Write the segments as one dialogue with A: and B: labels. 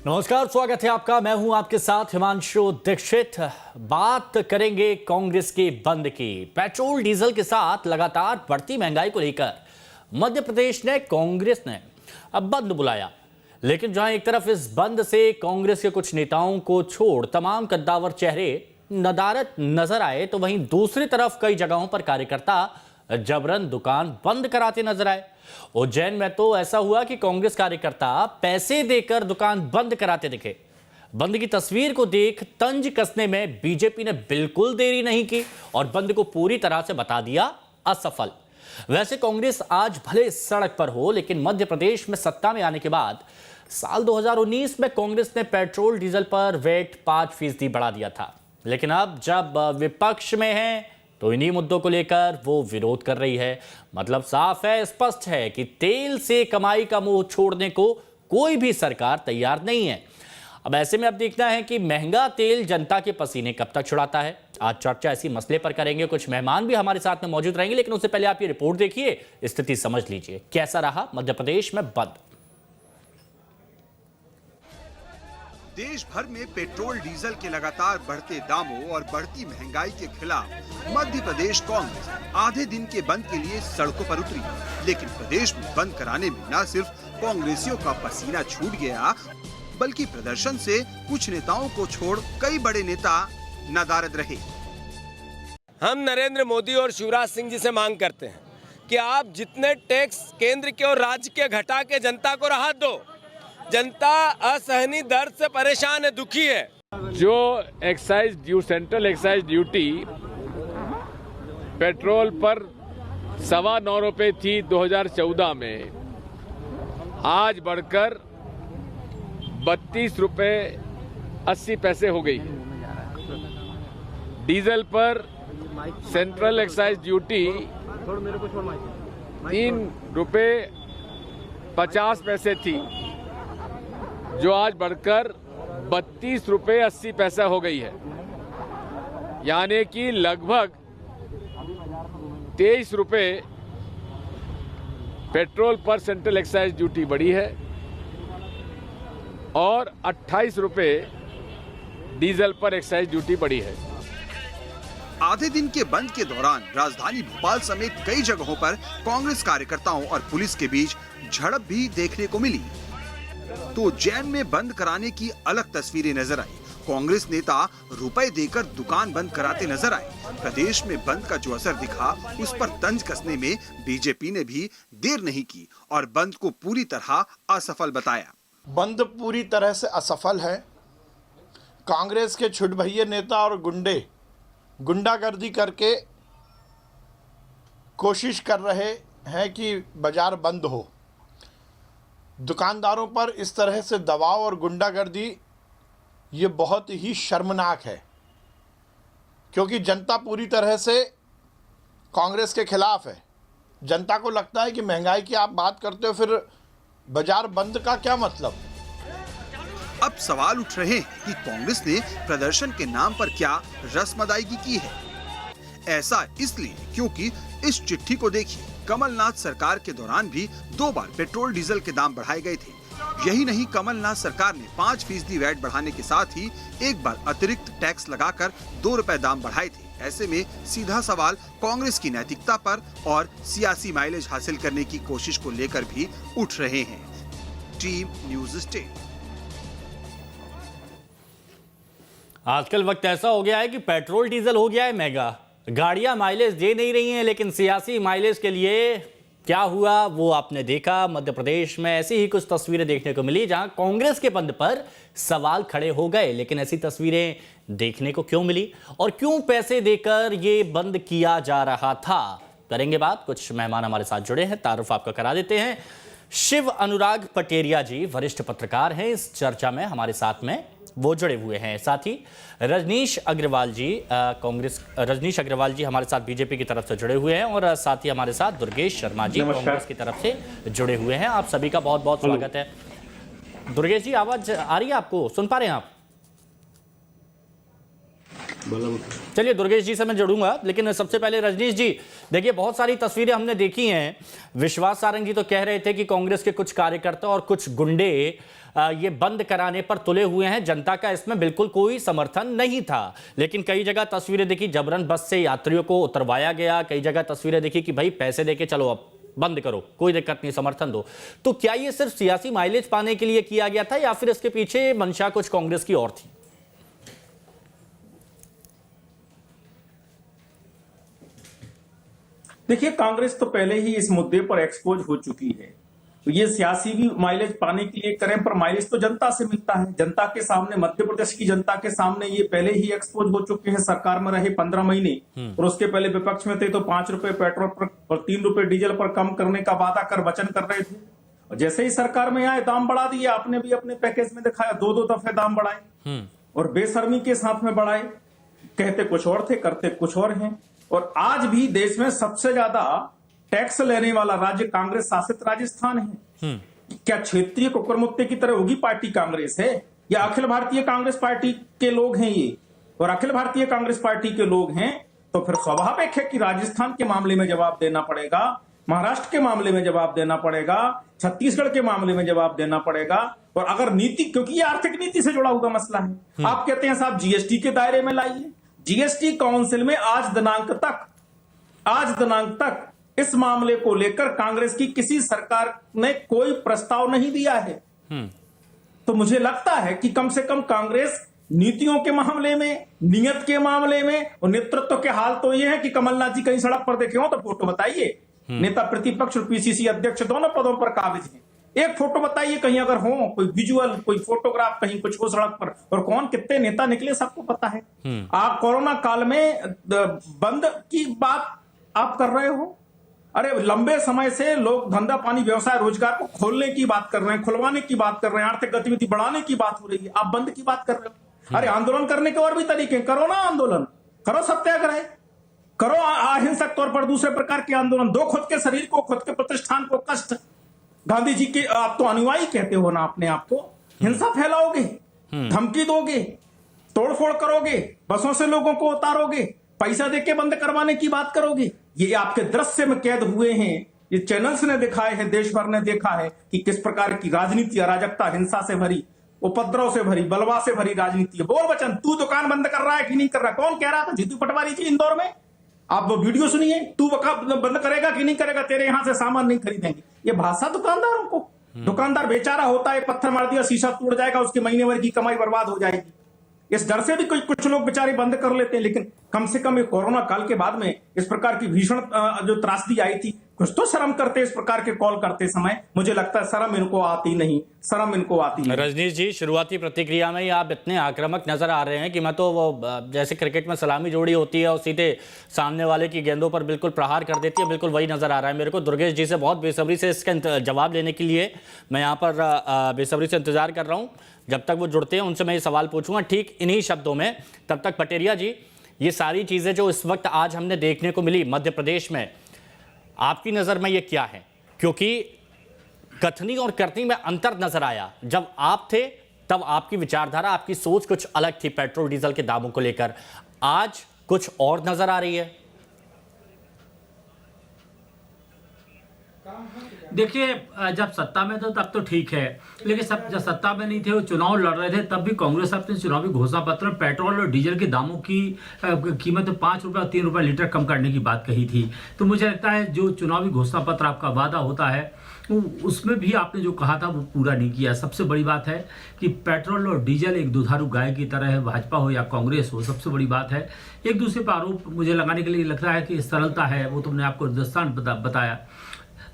A: नमस्कार, स्वागत है आपका। मैं हूं आपके साथ हिमांशु दीक्षित। बात करेंगे कांग्रेस के बंद की। पेट्रोल डीजल के साथ लगातार बढ़ती महंगाई को लेकर मध्य प्रदेश ने कांग्रेस ने अब बंद बुलाया, लेकिन जहां एक तरफ इस बंद से कांग्रेस के कुछ नेताओं को छोड़ तमाम कद्दावर चेहरे नदारद नजर आए, तो वहीं दूसरी तरफ कई जगहों पर कार्यकर्ता जबरन दुकान बंद कराते नजर आए। उज्जैन में तो ऐसा हुआ कि कांग्रेस कार्यकर्ता पैसे देकर दुकान बंद कराते दिखे। बंद की तस्वीर को देख तंज कसने में बीजेपी ने बिल्कुल देरी नहीं की और बंद को पूरी तरह से बता दिया असफल। वैसे कांग्रेस आज भले सड़क पर हो, लेकिन मध्य प्रदेश में सत्ता में आने के बाद साल 2019 में कांग्रेस ने पेट्रोल डीजल पर वैट 5% बढ़ा दिया था, लेकिन अब जब विपक्ष में है तो इन्हीं मुद्दों को लेकर वो विरोध कर रही है। मतलब साफ है, स्पष्ट है कि तेल से कमाई का मुंह छोड़ने को कोई भी सरकार तैयार नहीं है। अब ऐसे में अब देखना है कि महंगा तेल जनता के पसीने कब तक छुड़ाता है। आज चर्चा इसी मसले पर करेंगे। कुछ मेहमान भी हमारे साथ में मौजूद रहेंगे, लेकिन उससे पहले आप ये रिपोर्ट देखिए, स्थिति समझ लीजिए। कैसा रहा मध्य प्रदेश में बंद।
B: देश भर में पेट्रोल डीजल के लगातार बढ़ते दामों और बढ़ती महंगाई के खिलाफ मध्य प्रदेश कांग्रेस आधे दिन के बंद के लिए सड़कों पर उतरी। लेकिन प्रदेश में बंद कराने में न सिर्फ कांग्रेसियों का पसीना छूट गया, बल्कि प्रदर्शन से कुछ नेताओं को छोड़ कई बड़े नेता नदारद रहे।
C: हम नरेंद्र मोदी और शिवराज सिंह जी से मांग करते हैं कि आप जितने टैक्स केंद्र के और राज्य के घटा के जनता को राहत दो। जनता असहनीय दर्द से परेशान है, दुखी है।
D: जो excise due, central excise duty petrol पर 9.25 रुपए थी 2014 में, आज बढ़कर 32 रुपए 80 पैसे हो गई। डीजल पर सेंट्रल एक्साइज ड्यूटी 3 रुपए 50 पैसे थी, जो आज बढ़कर 32 रुपए 80 पैसा हो गई है। यानी कि लगभग 23 रुपए पेट्रोल पर सेंट्रल एक्साइज ड्यूटी बढ़ी है और 28 रुपए डीजल पर एक्साइज ड्यूटी बढ़ी है।
B: आधे दिन के बंद के दौरान राजधानी भोपाल समेत कई जगहों पर कांग्रेस कार्यकर्ताओं और पुलिस के बीच झड़प भी देखने को मिली। तो उज्जैन में बंद कराने की अलग तस्वीरें नजर आई। कांग्रेस नेता रुपए देकर दुकान बंद कराते नजर आए। प्रदेश में बंद का जो असर दिखा, उस पर तंज कसने में बीजेपी ने भी देर नहीं की और बंद को पूरी तरह असफल बताया।
E: बंद पूरी तरह से असफल है। कांग्रेस के छुटभैये नेता और गुंडागर्दी करके कोशिश कर रहे हैं कि बाजार बंद हो। दुकानदारों पर इस तरह से दबाव और गुंडागर्दी ये बहुत ही शर्मनाक है, क्योंकि जनता पूरी तरह से कांग्रेस के खिलाफ है। जनता को लगता है कि महंगाई की आप बात करते हो, फिर बाजार बंद का क्या मतलब।
B: अब सवाल उठ रहे हैं कि कांग्रेस ने प्रदर्शन के नाम पर क्या रस्म अदायगी की है। ऐसा इसलिए क्योंकि इस चिट्ठी को देखिए, कमलनाथ सरकार के दौरान भी 2 बार पेट्रोल डीजल के दाम बढ़ाए गए थे। यही नहीं, कमलनाथ सरकार ने 5% वैट बढ़ाने के साथ ही एक बार अतिरिक्त टैक्स लगाकर 2 रुपए दाम बढ़ाए थे। ऐसे में सीधा सवाल कांग्रेस की नैतिकता पर और सियासी माइलेज हासिल करने की कोशिश को लेकर भी उठ रहे हैं। Team news state.
A: आजकल वक्त ऐसा हो गया है कि पेट्रोल डीजल हो गया है महंगा, गाड़ियां माइलेज दे नहीं रही हैं, लेकिन सियासी माइलेज के लिए क्या हुआ वो आपने देखा। मध्य प्रदेश में ऐसी ही कुछ तस्वीरें देखने को मिली, जहां कांग्रेस के बंद पर सवाल खड़े हो गए। लेकिन ऐसी तस्वीरें देखने को क्यों मिली और क्यों पैसे देकर ये बंद किया जा रहा था, करेंगे बात। कुछ मेहमान हमारे साथ जुड़े हैं, तारुफ आपका करा देते हैं। शिव अनुराग पटेरिया जी वरिष्ठ पत्रकार हैं, इस चर्चा में हमारे साथ में वो जुड़े हुए हैं। साथ ही रजनीश अग्रवाल जी हमारे साथ बीजेपी की तरफ से जुड़े हुए हैं, और साथ ही हमारे साथ दुर्गेश शर्मा जी कांग्रेस की तरफ से जुड़े हुए हैं। आप सभी का बहुत बहुत स्वागत है। दुर्गेश जी, आवाज आ रही है आपको, सुन पा रहे हैं आप? चलिए दुर्गेश जी से मैं जुड़ूंगा, लेकिन सबसे पहले रजनीश जी, देखिए बहुत सारी तस्वीरें हमने देखी हैं। विश्वास सारंग जी तो कह रहे थे कि कांग्रेस के कुछ कार्यकर्ता और कुछ गुंडे ये बंद कराने पर तुले हुए हैं, जनता का इसमें बिल्कुल कोई समर्थन नहीं था। लेकिन कई जगह तस्वीरें देखी जबरन बस से यात्रियों को उतरवाया गया, कई जगह तस्वीरें देखी कि भाई पैसे देके चलो अब बंद करो, कोई दिक्कत नहीं, समर्थन दो। तो क्या ये सिर्फ सियासी माइलेज पाने के लिए किया गया था या फिर इसके पीछे मंशा कुछ कांग्रेस की और थी?
F: देखिए, कांग्रेस तो पहले ही इस मुद्दे पर एक्सपोज हो चुकी है। तो ये सियासी भी माइलेज पाने के लिए करें, पर माइलेज तो जनता से मिलता है। जनता के सामने, मध्य प्रदेश की जनता के सामने ये पहले ही एक्सपोज हो चुके हैं। सरकार में रहे 15 महीने और उसके पहले विपक्ष में थे तो 5 रुपए पेट्रोल पर और 3 रुपए डीजल पर कम करने का वादा कर वचन कर रहे थे। और जैसे ही सरकार में आए दाम बढ़ा दिए। आपने भी अपने पैकेज में दिखाया, 2 दफे दाम बढ़ाए और बेशर्मी के साथ में बढ़ाए। कहते कुछ और थे, करते कुछ और हैं। और आज भी देश में सबसे ज्यादा टैक्स लेने वाला राज्य कांग्रेस शासित राजस्थान है। क्या क्षेत्रीय कुकरमुत्ते की तरह होगी पार्टी कांग्रेस है या अखिल भारतीय कांग्रेस पार्टी के लोग हैं ये? और अखिल भारतीय कांग्रेस पार्टी के लोग हैं तो फिर स्वाभाविक है कि राजस्थान के मामले में जवाब देना पड़ेगा, महाराष्ट्र के मामले में जवाब देना पड़ेगा, छत्तीसगढ़ के मामले में जवाब देना पड़ेगा। और अगर नीति, क्योंकि ये आर्थिक नीति से जुड़ा हुआ मसला है। आप कहते हैं साहब जीएसटी के दायरे में लाइए। जीएसटी काउंसिल में आज दिनांक तक इस मामले को लेकर कांग्रेस की किसी सरकार ने कोई प्रस्ताव नहीं दिया है। तो मुझे लगता है कि कम से कम कांग्रेस नीतियों के मामले में, नियत के मामले में और नेतृत्व के हाल तो ये है कि कमलनाथ जी कहीं सड़क पर देखे हो तो फोटो बताइए। नेता प्रतिपक्ष और पीसीसी अध्यक्ष दोनों पदों पर काबिज हैं। एक फोटो बताइए कहीं अगर हो, कोई विजुअल, कोई फोटोग्राफ कहीं कुछ हो सड़क पर। और कौन कितने नेता निकले सबको पता है। आप कोरोना काल में बंद की बात आप कर रहे हो। अरे लंबे समय से लोग धंधा पानी, व्यवसाय, रोजगार को खोलने की बात कर रहे हैं, खुलवाने की बात कर रहे हैं, आर्थिक गतिविधि बढ़ाने की बात हो रही है। आप बंद की बात कर रहे हो। अरे आंदोलन करने के और भी तरीके, करो ना आंदोलन, करो सत्याग्रह, करो अहिंसक तौर पर दूसरे प्रकार के आंदोलन, दो खुद के शरीर को, खुद के प्रतिष्ठान को कष्ट। गांधी जी के आप तो अनुयायी कहते हो ना अपने आप को। हिंसा फैलाओगे, धमकी दोगे, तोड़फोड़ करोगे, बसों से लोगों को उतारोगे, पैसा देके बंद करवाने की बात करोगे। ये आपके दृश्य में कैद हुए हैं। ये चैनल्स ने दिखाए हैं, देश भर ने देखा है कि किस प्रकार की राजनीति, अराजकता, हिंसा से भरी, उपद्रव से भरी, बलवा से भरी राजनीति है। बोल बचन, तू दुकान बंद कर रहा है कि नहीं कर रहा? कौन कह रहा था? जीतू पटवारी जी इंदौर में। आप वो वीडियो सुनिए, तू बंद करेगा कि नहीं करेगा, तेरे यहां से सामान नहीं खरीदेंगे। ये भाषा दुकानदारों को। दुकानदार बेचारा होता है, पत्थर मार दिया शीशा टूट जाएगा, उसकी महीने भर की कमाई बर्बाद हो जाएगी। इस डर से भी कुछ लोग बेचारे बंद कर लेते हैं। लेकिन कम से कम ये कोरोना काल के बाद में इस प्रकार की भीषण जो त्रासदी आई थी, कुछ तो शर्म करते इस प्रकार के कॉल करते समय। मुझे लगता है शर्म इनको आती नहीं, शर्म इनको आती नहीं।
A: रजनीश जी, शुरुआती प्रतिक्रिया में ही आप इतने आक्रामक नजर आ रहे हैं कि मैं तो वो जैसे क्रिकेट में सलामी जोड़ी होती है और सीधे सामने वाले की गेंदों पर बिल्कुल प्रहार कर देती है, बिल्कुल वही नजर आ रहा है मेरे को। दुर्गेश जी से बहुत बेसब्री से इसका जवाब लेने के लिए मैं यहाँ पर बेसब्री से इंतजार कर रहा हूँ। जब तक वो जुड़ते हैं उनसे मैं ये सवाल पूछूंगा ठीक इन्हीं शब्दों में। तब तक पटेरिया जी, ये सारी चीजें जो इस वक्त आज हमने देखने को मिली मध्य प्रदेश में, आपकी नजर में ये क्या है? क्योंकि कथनी और करनी में अंतर नजर आया। जब आप थे तब आपकी विचारधारा, आपकी सोच कुछ अलग थी पेट्रोल डीजल के दामों को लेकर, आज कुछ और नजर आ रही है।
G: देखिए, जब सत्ता में थे तब तो ठीक है, लेकिन जब सत्ता में नहीं थे, वो चुनाव लड़ रहे थे, तब भी कांग्रेस अपने चुनावी घोषणा पत्र में पेट्रोल और डीजल के दामों की कीमत 5 रुपये और 3 रुपये लीटर कम करने की बात कही थी। तो मुझे लगता है जो चुनावी घोषणा पत्र आपका वादा होता है उसमें भी आपने जो कहा था वो पूरा नहीं किया। सबसे बड़ी बात है कि पेट्रोल और डीजल एक दुधारू गाय की तरह है, भाजपा हो या कांग्रेस हो। सबसे बड़ी बात है एक दूसरे पर आरोप मुझे लगाने के लिए लगता है कि सरलता है, वो तुमने आपको दृष्टांत बताया।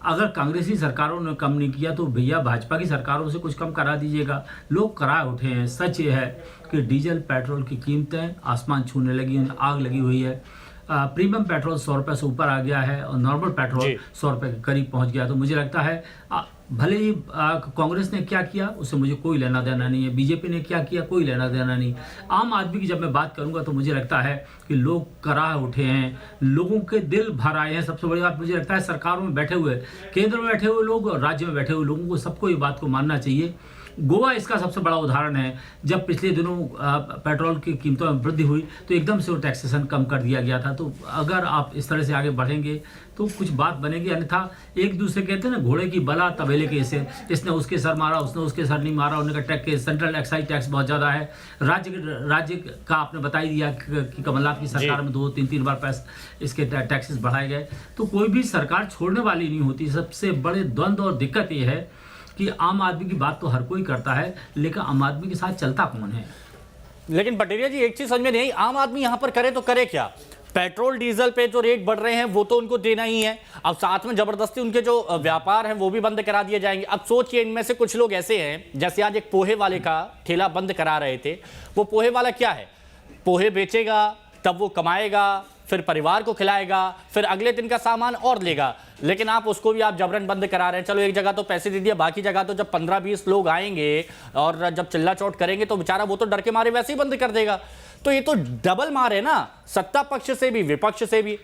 G: अगर कांग्रेसी सरकारों ने कम नहीं किया तो भैया भाजपा की सरकारों से कुछ कम करा दीजिएगा। लोग कराए उठे हैं। सच ये है कि डीजल पेट्रोल की कीमतें आसमान छूने लगी, आग लगी हुई है। प्रीमियम पेट्रोल 100 रुपये से ऊपर आ गया है और नॉर्मल पेट्रोल 100 रुपये के करीब पहुंच गया। तो मुझे लगता है भले ही कांग्रेस ने क्या किया उससे मुझे कोई लेना देना नहीं है, बीजेपी ने क्या किया कोई लेना देना नहीं। आम आदमी की जब मैं बात करूंगा तो मुझे लगता है कि लोग कराह उठे हैं, लोगों के दिल भर आए हैं। सबसे बड़ी बात मुझे लगता है सरकारों में बैठे हुए, केंद्र में बैठे हुए लोग और राज्य में बैठे हुए लोगों को सबको ये बात को मानना चाहिए गोवा इसका सबसे बड़ा उदाहरण है। जब पिछले दिनों पेट्रोल की कीमतों में वृद्धि हुई तो एकदम से वो टैक्सेशन कम कर दिया गया था। तो अगर आप इस तरह से आगे बढ़ेंगे तो कुछ बात बनेगी, अन्यथा एक दूसरे कहते हैं ना, घोड़े की बला तबेले के ऐसे, इसने उसके सर मारा, उसने उसके सर नहीं मारा। उन्होंने कहा टैक्स, सेंट्रल एक्साइज टैक्स बहुत ज़्यादा है। राज्य का आपने बता ही दिया कि कमलनाथ की सरकार में 2-3 बार पैसे इसके टैक्सेस बढ़ाए गए। तो कोई भी सरकार छोड़ने वाली नहीं होती। सबसे बड़े द्वंद्व और दिक्कत ये है कि आम आदमी की बात तो हर कोई करता है, लेकिन आम आदमी के साथ चलता कौन है?
A: लेकिन पटेरिया जी, एक चीज समझ में नहीं, आम आदमी यहां पर करे तो करे क्या? पेट्रोल डीजल पे जो रेट बढ़ रहे हैं वो तो उनको देना ही है, अब साथ में जबरदस्ती उनके जो व्यापार हैं वो भी बंद करा दिए जाएंगे। अब सोचिए, इनमें से कुछ लोग ऐसे हैं, जैसे आज एक पोहे वाले का ठेला बंद करा रहे थे। वो पोहे वाला क्या है, पोहे बेचेगा तब वो कमाएगा, फिर परिवार को खिलाएगा, फिर अगले दिन का सामान और लेगा। लेकिन आप उसको भी आप जबरन बंद करा रहे हैं। चलो एक जगह तो पैसे दे दिया, बाकी जगह तो जब 15-20 लोग आएंगे और जब चिल्ला चोट करेंगे तो बेचारा वो तो डर के मारे वैसे ही बंद कर देगा। तो ये तो डबल मार है ना, सत्ता पक्ष से भी विपक्ष से भी।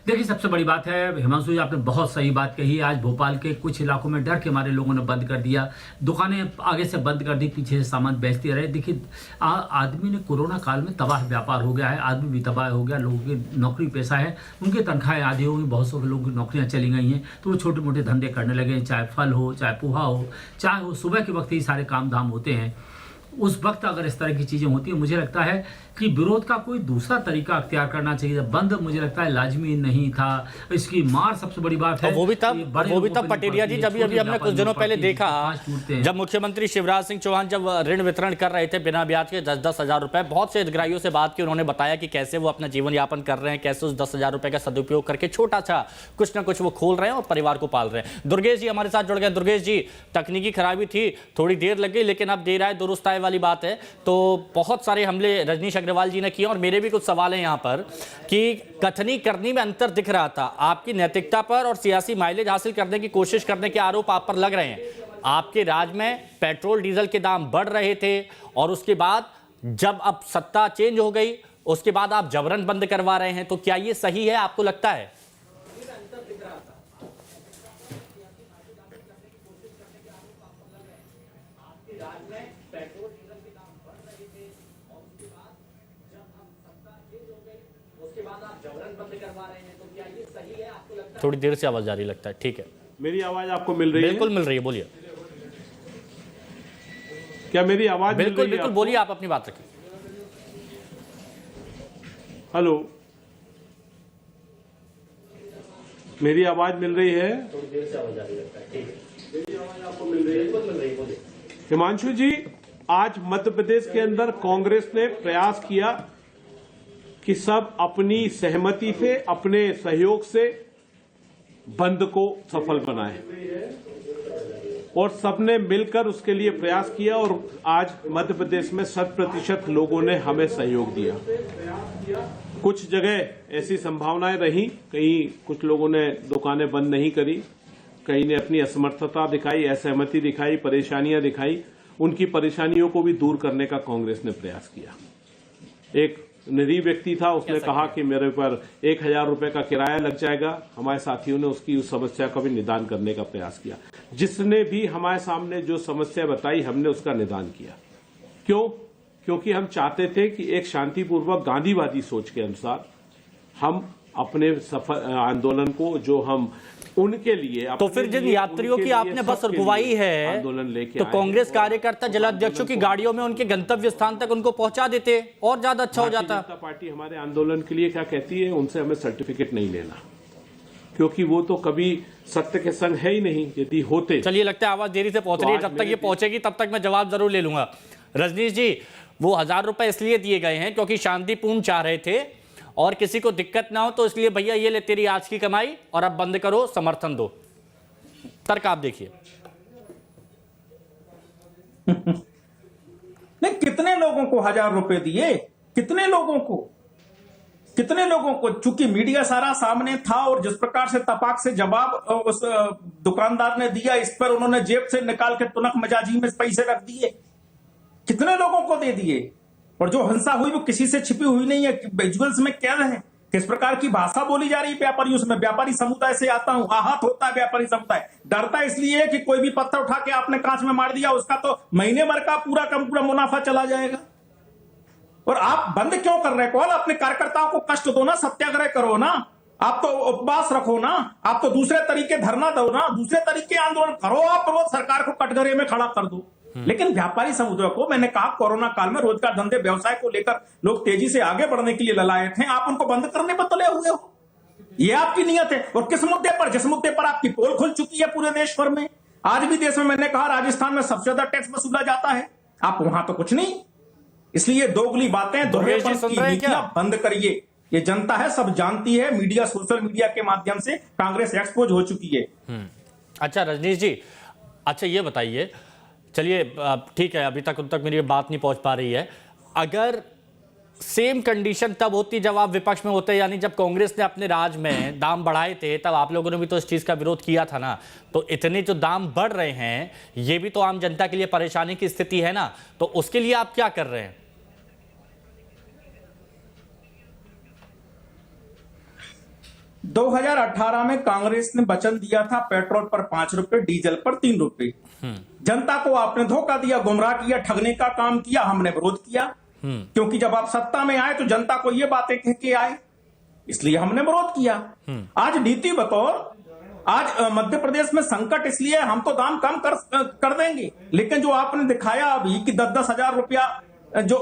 G: देखिए, सबसे बड़ी बात है हिमांशु जी, आपने बहुत सही बात कही। आज भोपाल के कुछ इलाकों में डर के मारे लोगों ने बंद कर दिया, दुकानें आगे से बंद कर दी, पीछे से सामान बेचते रहे। देखिए, आदमी ने कोरोना काल में तबाह व्यापार हो गया है, आदमी भी तबाह हो गया, लोगों की नौकरी पेशा है, उनकी तनख्वाहें आधी हो गई, बहुत से लोगों की नौकरियां चली गई हैं, तो वो छोटे मोटे धंधे करने लगे, चाहे फल हो, चाहे पोहा हो, चाहे वो सुबह के वक्त ही सारे काम धाम होते हैं। उस वक्त अगर इस तरह की चीज़ें होती हैं, मुझे लगता है कि विरोध का कोई दूसरा तरीका अख्तियार करना चाहिए। बंद मुझे लगता है लाजमी नहीं था। इसकी मार सबसे बड़ी बात है,
A: वो भी तब पटेरिया जी, जब अभी हमने कुछ दिनों पहले देखा जब मुख्यमंत्री शिवराज सिंह चौहान जब ऋण वितरण कर रहे थे बिना ब्याज के 10-10 हज़ार रुपए, बहुत से हितग्राहियों से बात की, उन्होंने बताया कि कैसे वो अपना जीवन यापन कर रहे हैं, कैसे उस 10 हज़ार रुपए का सदुपयोग करके छोटा सा कुछ ना कुछ वो खोल रहे हैं और परिवार को पाल रहे हैं। दुर्गेश जी हमारे साथ जुड़ गए। दुर्गेश जी, तकनीकी खराबी थी, थोड़ी देर लग गई, लेकिन अब देर आए दुरुस्त आए वाली बात है। तो बहुत सारे हमले रजनीश अग्रवाल जी ने किए और मेरे भी कुछ सवाल हैं यहाँ पर कि कथनी करनी में अंतर दिख रहा था। आपकी नैतिकता पर और सियासी माइलेज हासिल करने की कोशिश करने के आरोप आप पर लग रहे हैं। आपके राज में पेट्रोल डीजल के दाम बढ़ रहे थे और उसके बाद जब अब सत्ता चेंज हो गई उसके बाद आप जबरन बंद करवा रहे हैं, तो क्या ये सही है, आपको लगता है? थोड़ी देर से आवाज जारी लगता है, ठीक है।
H: मेरी आवाज आपको मिल रही है?
A: बिल्कुल मिल रही है, बोलिए।
H: क्या मेरी आवाज मिल रही है?
A: बिल्कुल बोलिए, आप अपनी बात रखिए।
H: हेलो, मेरी आवाज मिल रही है?
A: थोड़ी देर से आवाज जारी लगता है, ठीक है।
H: मेरी आवाज आपको मिल रही है?
A: बिल्कुल मिल रही है, बोलिए।
H: हिमांशु जी, आज मध्य प्रदेश के अंदर कांग्रेस ने प्रयास किया कि सब अपनी सहमति से, अपने सहयोग से बंद को सफल बनाए और सबने मिलकर उसके लिए प्रयास किया और आज मध्य प्रदेश में 100% लोगों ने हमें सहयोग दिया। कुछ जगह ऐसी संभावनाएं रही, कहीं कुछ लोगों ने दुकानें बंद नहीं करी, कहीं ने अपनी असमर्थता दिखाई, असहमति दिखाई, परेशानियां दिखाई। उनकी परेशानियों को भी दूर करने का कांग्रेस ने प्रयास किया। एक निरीह व्यक्ति था, उसने कहा कि मेरे पर 1000 रुपए का किराया लग जाएगा। हमारे साथियों ने उसकी उस समस्या का भी निदान करने का प्रयास किया। जिसने भी हमारे सामने जो समस्या बताई, हमने उसका निदान किया। क्यों? क्योंकि हम चाहते थे कि एक शांतिपूर्वक गांधीवादी सोच के अनुसार हम अपने सफल आंदोलन को, जो हम उनके लिए,
A: तो फिर जिन यात्रियों की आपने बस रुकवाई है,
H: आंदोलन लेके
A: तो कांग्रेस कार्यकर्ता जलाध्यक्षों की गाड़ियों में उनके गंतव्य स्थान तक उनको पहुंचा देते और ज्यादा अच्छा हो जाता।
H: जनता पार्टी हमारे आंदोलन के लिए क्या कहती है, उनसे हमें सर्टिफिकेट नहीं लेना, क्योंकि वो तो कभी सत्य के संग है ही नहीं। यदि होते,
A: चलिए, लगता है आवाज देरी से पहुंच रही है, जब तक ये पहुंचेगी तब तक मैं जवाब जरूर ले लूंगा। रजनीश जी, वो 1000 रुपए इसलिए दिए गए हैं क्योंकि शांतिपूर्ण चाह रहे थे और किसी को दिक्कत ना हो, तो इसलिए भैया ये ले तेरी आज की कमाई और अब बंद करो, समर्थन दो। तर्क आप देखिए।
F: नहीं, कितने लोगों को 1000 रुपए दिए? कितने लोगों को? चूंकि मीडिया सारा सामने था और जिस प्रकार से तपाक से जवाब उस दुकानदार ने दिया, इस पर उन्होंने जेब से निकाल के तुनक मजाजी में पैसे रख दिए। कितने लोगों को दे दिए? और जो हिंसा हुई वो किसी से छिपी हुई नहीं है, विजुअल्स में कैद है। किस प्रकार की भाषा बोली जा रही है व्यापारियों से। मैं व्यापारी समुदाय से आता हूं, आहत होता है व्यापारी समुदाय, डरता इसलिए कि कोई भी पत्थर उठा के आपने कांच में मार दिया, उसका तो महीने भर का पूरा का पूरा मुनाफा चला जाएगा। और आप बंद क्यों कर रहे हो? अपने कार्यकर्ताओं को कष्ट दो ना, सत्याग्रह करो ना, आप तो उपवास रखो ना, आप तो दूसरे तरीके धरना दो ना, दूसरे तरीके आंदोलन करो, आप रोज सरकार को कटघरे में खड़ा कर दो। लेकिन व्यापारी समुदाय को, मैंने कहा कोरोना काल में रोजगार धंधे व्यवसाय को लेकर लोग तेजी से आगे बढ़ने के लिए ललायत हैं, आप उनको बंद करने पर तुले हुए हो। ये आपकी नियत है। और किस मुद्दे पर? जिस मुद्दे पर आपकी पोल खुल चुकी है पूरे देश भर में। आज भी देश में, मैंने कहा राजस्थान में सबसे ज्यादा टैक्स वसूला जाता है, आप वहां तो कुछ नहीं। इसलिए दोगली बातें, दोहरेपन की नीतियां बंद करिए। ये जनता है, सब जानती है, मीडिया, सोशल मीडिया के माध्यम से कांग्रेस एक्सपोज हो चुकी है।
A: अच्छा रजनीश जी, अच्छा ये बताइए, चलिए ठीक है, अभी तक उन तक मेरी बात नहीं पहुंच पा रही है। अगर सेम कंडीशन तब होती जब आप विपक्ष में होते, यानी जब कांग्रेस ने अपने राज में दाम बढ़ाए थे, तब आप लोगों ने भी तो इस चीज का विरोध किया था ना। तो इतने जो दाम बढ़ रहे हैं, ये भी तो आम जनता के लिए परेशानी की स्थिति है ना, तो उसके लिए आप क्या कर रहे हैं?
F: 2018 में कांग्रेस ने वचन दिया था पेट्रोल पर 5 रुपए, डीजल पर 3 रुपए। जनता को आपने धोखा दिया, गुमराह किया, ठगने का काम किया, हमने विरोध किया। क्योंकि जब आप सत्ता में आए तो जनता को ये बातें कह के आए, इसलिए हमने विरोध किया। आज नीति बतौर, आज मध्य प्रदेश में संकट इसलिए हम तो दाम कम कर देंगे, लेकिन जो आपने दिखाया अभी कि 10-10 हजार रुपया जो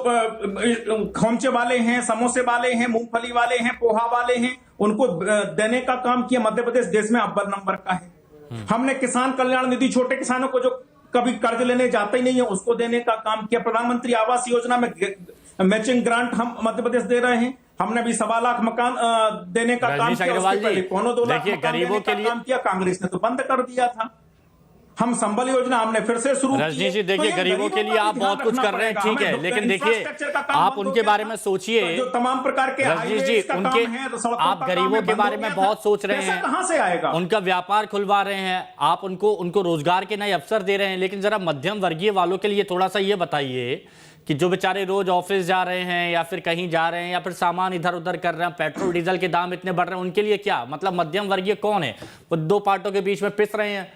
F: खोमचे वाले हैं, समोसे वाले हैं, मूंगफली वाले हैं, पोहा वाले हैं, उनको देने का काम किया। मध्य प्रदेश देश में अव्वल नंबर का है। हमने किसान कल्याण निधि, छोटे किसानों को जो कभी कर्ज लेने जाते ही नहीं है, उसको देने का काम किया। प्रधानमंत्री आवास योजना में मैचिंग ग्रांट हम मध्य प्रदेश दे रहे हैं। हमने भी 1.25 लाख मकान देने का काम किया, उसके पहले 1.25-2 लाख मकान देने का काम किया। कांग्रेस ने तो बंद कर दिया था। हम संबल योजना हमने फिर से शुरू की।
A: रजनीश जी देखिए, गरीबों के लिए आप बहुत कुछ कर रहे हैं, ठीक है, लेकिन देखिए आप उनके बारे में सोचिए।
F: जो तमाम प्रकार के
A: रजनीश जी, उनके आप गरीबों के बारे में बहुत सोच रहे हैं,
F: कहां से आएगा?
A: उनका व्यापार खुलवा रहे हैं, आप उनको रोजगार के नए अवसर दे रहे हैं, लेकिन जरा मध्यम वर्गीय वालों के लिए थोड़ा सा ये बताइए कि जो बेचारे रोज ऑफिस जा रहे हैं या फिर कहीं जा रहे हैं या फिर सामान इधर उधर कर रहे हैं, पेट्रोल डीजल के दाम इतने बढ़ रहे हैं, उनके लिए क्या मतलब? मध्यम वर्गीय कौन है? वो दो पार्टों के बीच में पिस रहे हैं।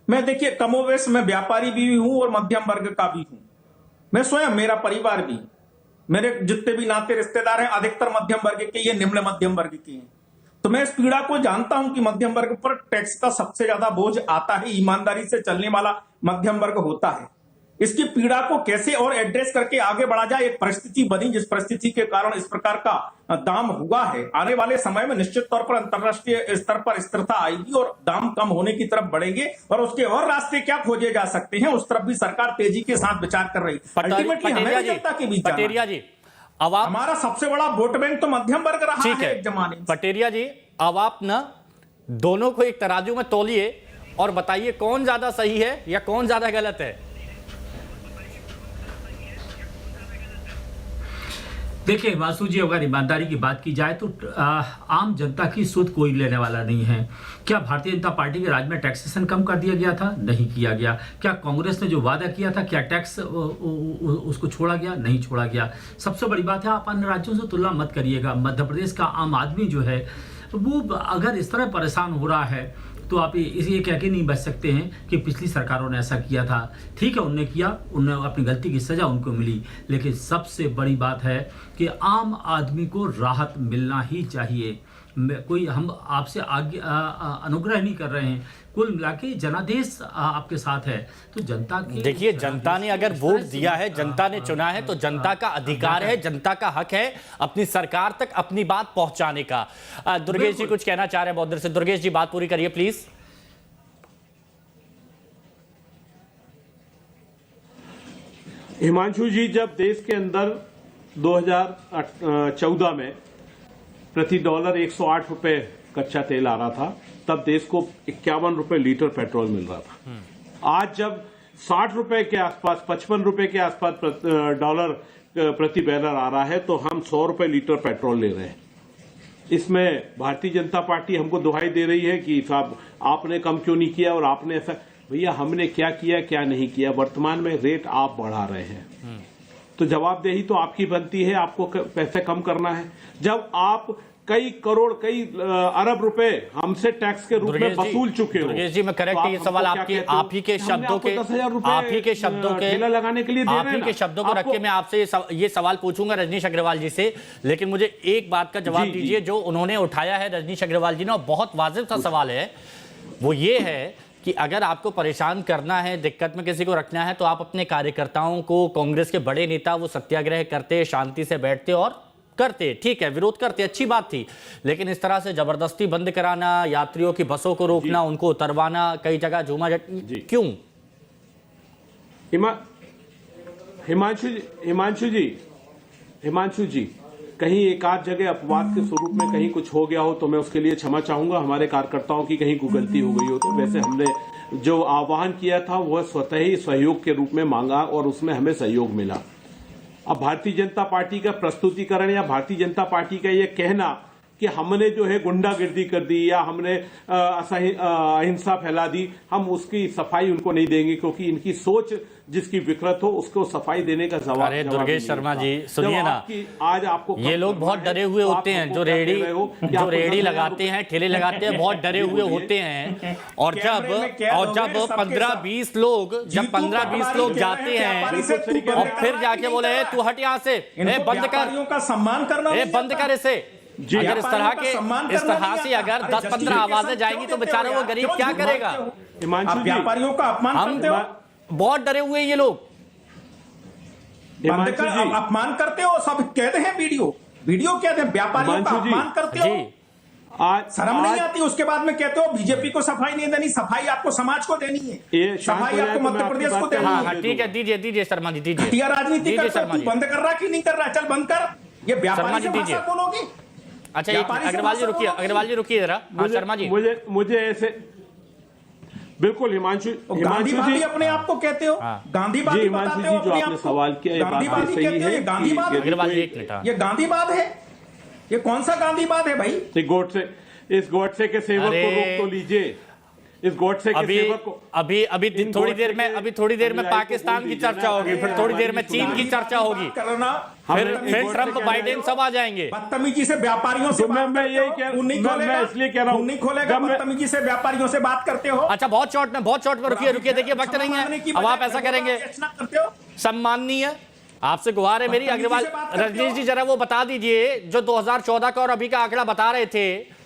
F: मैं देखिए, कमोवेश मैं व्यापारी भी हूं और मध्यम वर्ग का भी हूं। मैं स्वयं, मेरा परिवार भी, मेरे जितने भी नाते रिश्तेदार हैं, अधिकतर मध्यम वर्ग के, ये निम्न मध्यम वर्ग के हैं। तो मैं इस पीड़ा को जानता हूं कि मध्यम वर्ग पर टैक्स का सबसे ज्यादा बोझ आता है। ईमानदारी से चलने वाला मध्यम वर्ग होता है। इसकी पीड़ा को कैसे और एड्रेस करके आगे बढ़ा जाए, एक परिस्थिति बनी जिस परिस्थिति के कारण इस प्रकार का दाम हुआ है। आने वाले समय में निश्चित तौर पर अंतरराष्ट्रीय स्तर पर स्थिरता आएगी और दाम कम होने की तरफ बढ़ेंगे। और उसके और रास्ते क्या खोजे जा सकते हैं, उस तरफ भी सरकार तेजी के साथ विचार कर रही है। अल्टीमेटली हमें जनता के बीच
A: पटेरिया जी, अब आप,
F: हमारा सबसे बड़ा वोट बैंक तो मध्यम वर्ग रहा है एक जमाने में।
A: पटेरिया जी, अब आप ना दोनों को एक तराजू में तौलिए और बताइए कौन ज्यादा सही है या कौन ज्यादा गलत है।
G: देखिए वासु जी, अगर ईमानदारी की बात की जाए तो आम जनता की सुध कोई लेने वाला नहीं है। क्या भारतीय जनता पार्टी के राज में टैक्सेशन कम कर दिया गया था? नहीं किया गया। क्या कांग्रेस ने जो वादा किया था, क्या टैक्स उसको छोड़ा गया? नहीं छोड़ा गया। सबसे बड़ी बात है, आप अन्य राज्यों से तुलना मत करिएगा। मध्य प्रदेश का आम आदमी जो है वो अगर इस तरह परेशान हो रहा है तो आप ये कह के नहीं बच सकते हैं कि पिछली सरकारों ने ऐसा किया था। ठीक है, उन्होंने किया, उन्होंने अपनी गलती की सजा उनको मिली, लेकिन सबसे बड़ी बात है कि आम आदमी को राहत मिलना ही चाहिए। कोई हम आपसे आगे अनुग्रह नहीं कर रहे हैं। कुल मिला के जनादेश आपके साथ है, तो जनता की,
A: देखिए जनता ने अगर वोट दिया है, जनता ने चुना है, तो जनता का अधिकार है, जनता का हक है अपनी सरकार तक अपनी बात पहुंचाने का। दुर्गेश जी कुछ कहना चाह रहे हैं बहुत देर से। दुर्गेश जी बात पूरी करिए प्लीज।
H: हिमांशु जी, जब देश के अंदर 2014 में प्रति डॉलर 108 रुपए कच्चा तेल आ रहा था, तब देश को 51 रुपए लीटर पेट्रोल मिल रहा था। आज जब 60 रुपए के आसपास, 55 रुपए के आसपास डॉलर प्रति बैरल आ रहा है, तो हम 100 रुपए लीटर पेट्रोल ले रहे हैं। इसमें भारतीय जनता पार्टी हमको दुहाई दे रही है कि साहब आपने कम क्यों नहीं किया और आपने ऐसा। भैया हमने क्या किया क्या नहीं किया, वर्तमान में रेट आप बढ़ा रहे हैं तो जवाबदेही तो आपकी बनती है, आपको पैसे कम करना है। जब आप कई करोड़ कई अरब रुपए हमसे टैक्स के रूप में वसूल चुके हो।
A: दुर्गेश जी मैं करेक्ट, ये सवाल आपके आप ही के शब्दों के
H: 10,000 लगाने के लिए दे रहे हैं,
A: आप ही के शब्दों को रख के मैं आपसे ये सवाल पूछूंगा रजनीश अग्रवाल जी से, लेकिन मुझे एक बात का जवाब दीजिए जो उन्होंने उठाया है रजनीश अग्रवाल जी ने, और बहुत वाजिब सा सवाल है, वो ये है कि अगर आपको परेशान करना है, दिक्कत में किसी को रखना है, तो आप अपने कार्यकर्ताओं को, कांग्रेस के बड़े नेता वो सत्याग्रह करते, शांति से बैठते और करते, ठीक है, विरोध करते, अच्छी बात थी, लेकिन इस तरह से जबरदस्ती बंद कराना, यात्रियों की बसों को रोकना, उनको उतरवाना, कई जगह क्यों?
H: हिमांशु जी कहीं एक आध जगह अपवाद के स्वरूप में कहीं कुछ हो गया हो तो मैं उसके लिए क्षमा चाहूंगा, हमारे कार्यकर्ताओं की कहीं कोई गलती हो गई हो तो। वैसे हमने जो आह्वान किया था वह स्वतः ही सहयोग के रूप में मांगा और उसमें हमें सहयोग मिला। अब भारतीय जनता पार्टी का प्रस्तुतिकरण या भारतीय जनता पार्टी का यह कहना कि हमने जो है गुंडागिर्दी कर दी या हमने अहिंसा फैला दी, हम उसकी सफाई उनको नहीं देंगे, क्योंकि इनकी सोच जिसकी विकृत हो उसको सफाई देने का जवाब।
A: अरे दुर्गेश शर्मा जी सुनिए ना,
H: आज आपको
A: ये लोग बहुत डरे हुए होते हैं, जो रेडी लगाते हैं, ठेले लगाते हैं, बहुत डरे हुए होते हैं, और जब 15-20 लोग जाते हैं और फिर जाके बोले तू हट यहाँ से, बंद कर,
F: सम्मान करना,
A: बंद कर इसे। अगर इस तरह से अगर 10-15 आवाजें जाएंगी तो बेचारे वो गरीब क्या करेगा?
F: व्यापारियों का अपमान करते हो,
A: बहुत डरे हुए ये लोग,
F: अपमान करते हो, सब कहते हैं वीडियो कहते हैं, व्यापारियों का अपमान करते हो, शर्म नहीं आती? उसके बाद में कहते हो बीजेपी को सफाई नहीं देनी, सफाई आपको समाज को देनी है, सफाई आपको मध्य प्रदेश को देनी है।
A: ठीक है, दीजिए शर्मा जी, दीजिए।
F: राजनीति बंद कर रहा कि नहीं कर रहा? चल बंद कर, ये व्यापारी से भाषा बोलोगी?
A: अच्छा अग्रवाल जी रुकिए जरा। शर्मा जी
H: मुझे ऐसे बिल्कुल हिमांशु
F: जी अपने आप को कहते हो गांधीवादी,
H: हिमांशु जी जो आपने सवाल किया
F: गांधीवादी कहते हो, ये गांधीवाद,
A: अग्रवाल जी एक मिनट,
F: ये गांधीवाद है, ये कौन सा गांधीवाद है भाई?
H: इस गोडसे के सेवक को रोक तो लीजिए, इस गोडसे के सेवक को।
A: अभी थोड़ी देर में पाकिस्तान की चर्चा होगी, फिर थोड़ी देर में चीन की चर्चा होगी, फिर ट्रंप बाइडेन सब आ जाएंगे।
F: बदतमीजी से व्यापारियों से
H: मैं इसलिए कह रहा हूँ,
F: नहीं खोलेगा, बदतमीजी से व्यापारियों से बात करते हो।
A: अच्छा बहुत शॉर्ट में रुकिए, देखिए वक्त नहीं है, अब आप ऐसा करेंगे सम्माननीय, आपसे गुहार है मेरी। अग्रवाल रजनीश जी जरा वो बता दीजिए जो 2014 का और अभी का आंकड़ा बता रहे थे,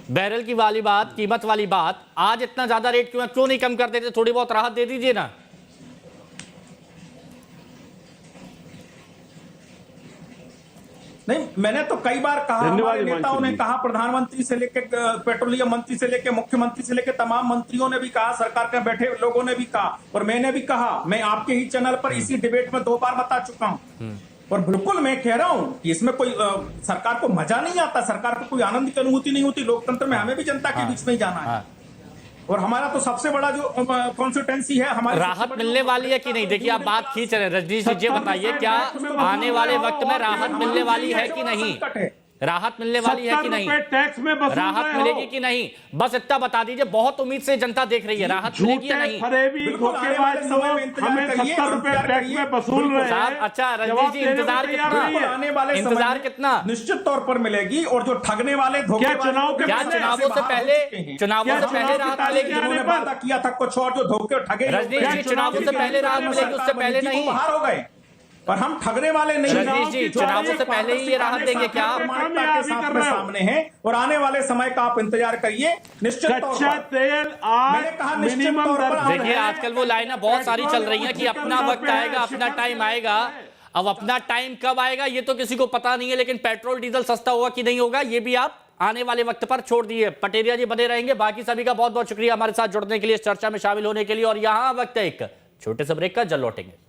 A: बैरल की वाली बात, कीमत वाली बात, आज इतना ज्यादा रेट क्यों नहीं कम कर देते? थोड़ी बहुत राहत दे दीजिए ना।
F: नहीं, मैंने तो कई बार कहा, हमारे नेताओं ने कहा, प्रधानमंत्री से लेकर पेट्रोलियम मंत्री से लेकर मुख्यमंत्री से लेकर तमाम मंत्रियों ने भी कहा, सरकार के बैठे लोगों ने भी कहा, और मैंने भी कहा, मैं आपके ही चैनल पर इसी डिबेट में 2 बार बता चुका हूं। और बिल्कुल मैं कह रहा हूं कि इसमें कोई सरकार को मजा नहीं आता, सरकार को कोई आनंद की अनुभूति नहीं होती। लोकतंत्र में हमें भी जनता के बीच में ही जाना है, और हमारा तो सबसे बड़ा जो कॉन्स्टिट्यूएंसी है हमारी,
A: राहत मिलने वाली है कि नहीं? देखिए आप बात खींच रहे हैं, रजनीश जी बताइए क्या आने वाले वक्त में राहत मिलने वाली है कि नहीं? राहत मिलने वाली है कि नहीं?
H: टैक्स में
A: राहत मिलेगी कि नहीं? बस इतना बता दीजिए, बहुत उम्मीद से जनता देख रही है, राहत मिलेगी या नहीं?
H: हमें 70 रुपए टैक्स में वसूल रहे हैं।
A: अच्छा रजनीश जी इंतजार कितना?
F: निश्चित तौर पर मिलेगी, और जो ठगने वाले
A: चुनावों से पहले राहत मिलेगी?
F: वादा किया था कुछ और, जो धोखे ठगे
A: रजनीश जी चुनावों से पहले राहत मिलेगी, उससे पहले नहीं?
F: बाहर हो गए, और हम ठगने वाले नहीं।
A: रजनीश जी चुनावों से पहले ही ये राहत देंगे क्या?
F: सामने है, और आने वाले समय का आप इंतजार करिए। निश्चित
H: कच्चा तेल आज मिनिमम दर।
A: देखिए आजकल वो लाइनें बहुत सारी चल रही हैं कि अपना वक्त आएगा, अपना टाइम आएगा। अब अपना टाइम कब आएगा ये तो किसी को पता नहीं है, लेकिन पेट्रोल डीजल सस्ता होगा कि नहीं होगा ये भी आप आने वाले वक्त पर छोड़ दिए। पटेरिया जी बने रहेंगे। बाकी सभी का बहुत बहुत शुक्रिया हमारे साथ जुड़ने के लिए, इस चर्चा में शामिल होने के लिए। और यहां वक्त एक छोटे से ब्रेक का, जल्द लौटेंगे।